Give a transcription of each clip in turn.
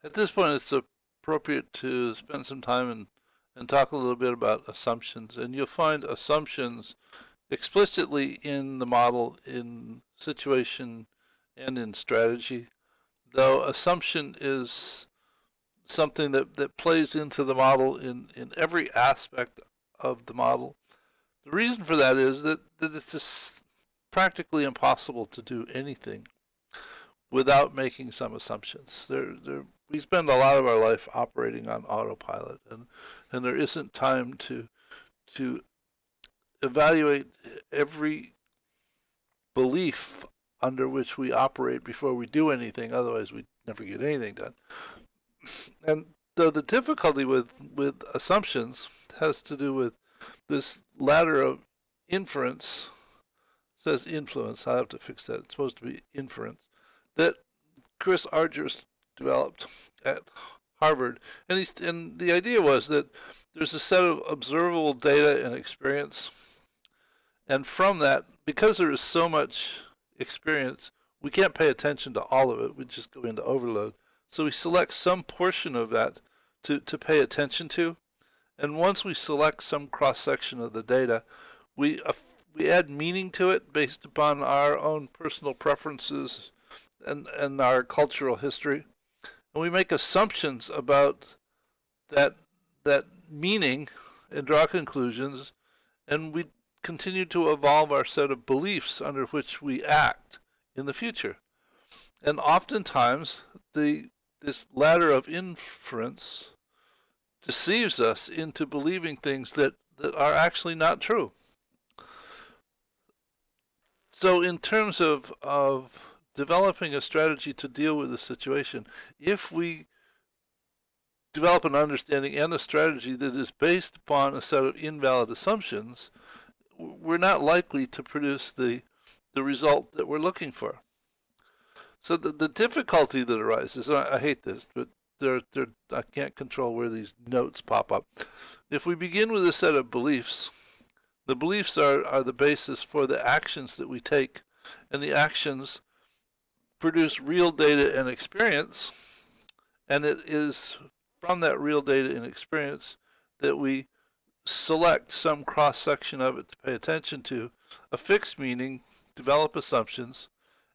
At this point, it's appropriate to spend some time and talk a little bit about assumptions. And you'll find assumptions explicitly in the model, in situation, and in strategy. Though assumption is something that plays into the model in every aspect of the model. The reason for that is that it's just practically impossible to do anything without making some assumptions. We spend a lot of our life operating on autopilot, and there isn't time to evaluate every belief under which we operate before we do anything. Otherwise, we never get anything done. And the difficulty with assumptions has to do with this ladder of inference. It says influence. I have to fix that. It's supposed to be inference. That Chris Argyris developed at Harvard, and the idea was that there's a set of observable data and experience, and from that, because there is so much experience, we can't pay attention to all of it. We just go into overload. So we select some portion of that to pay attention to, and once we select some cross section of the data, we add meaning to it based upon our own personal preferences and our cultural history, and we make assumptions about that meaning and draw conclusions, and we continue to evolve our set of beliefs under which we act in the future. And oftentimes, this ladder of inference deceives us into believing things that are actually not true. So in terms of developing a strategy to deal with the situation, if we develop an understanding and a strategy that is based upon a set of invalid assumptions, we're not likely to produce the result that we're looking for. So the difficulty that arises, and I hate this, but I can't control where these notes pop up. If we begin with a set of beliefs, the beliefs are the basis for the actions that we take, and the actions produce real data and experience, and it is from that real data and experience that we select some cross-section of it to pay attention to, affix meaning, develop assumptions,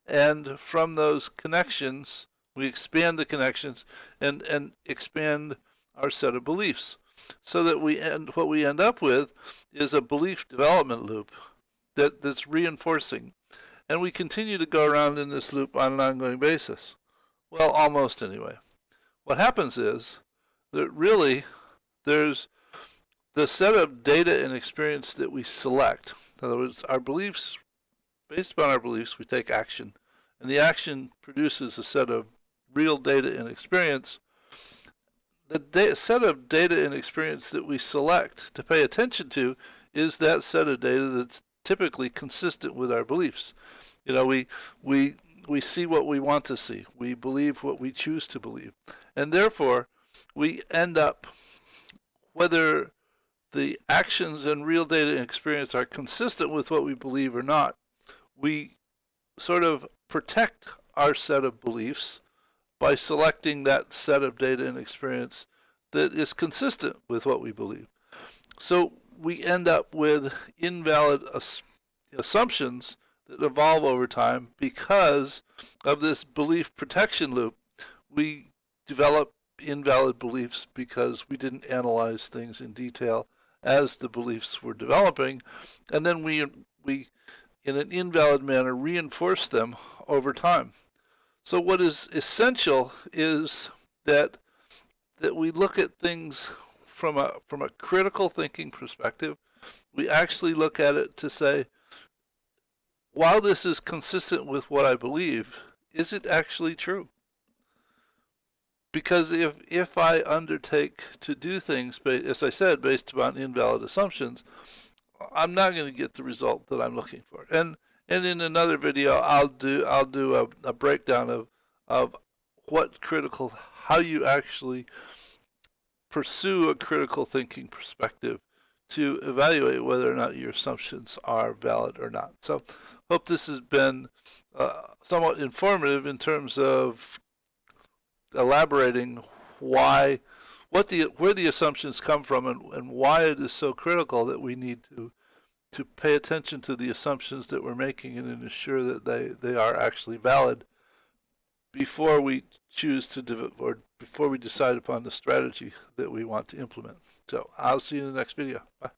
and from those connections, we expand the connections and expand our set of beliefs. So that what we end up with is a belief development loop that's reinforcing. And we continue to go around in this loop on an ongoing basis. Well, almost anyway. What happens is that really there's the set of data and experience that we select. In other words, our beliefs, based upon our beliefs, we take action. And the action produces a set of real data and experience. The set of data and experience that we select to pay attention to is that set of data that's typically consistent with our beliefs. You know, we see what we want to see. We believe what we choose to believe. And therefore, we end up, whether the actions and real data and experience are consistent with what we believe or not, we sort of protect our set of beliefs by selecting that set of data and experience that is consistent with what we believe. So we end up with invalid assumptions that evolve over time because of this belief protection loop. We develop invalid beliefs because we didn't analyze things in detail as the beliefs were developing, and then we in an invalid manner reinforce them over time. So what is essential is that we look at things from a critical thinking perspective. We actually look at it to say, while this is consistent with what I believe, is it actually true? Because if I undertake to do things, as I said, based upon invalid assumptions, I'm not going to get the result that I'm looking for. And in another video, I'll do a breakdown of how you actually pursue a critical thinking perspective to evaluate whether or not your assumptions are valid or not. So, hope this has been somewhat informative in terms of elaborating why, where the assumptions come from, and why it is so critical that we need to pay attention to the assumptions that we're making and ensure that they are actually valid before we choose to or before we decide upon the strategy that we want to implement. So I'll see you in the next video. Bye.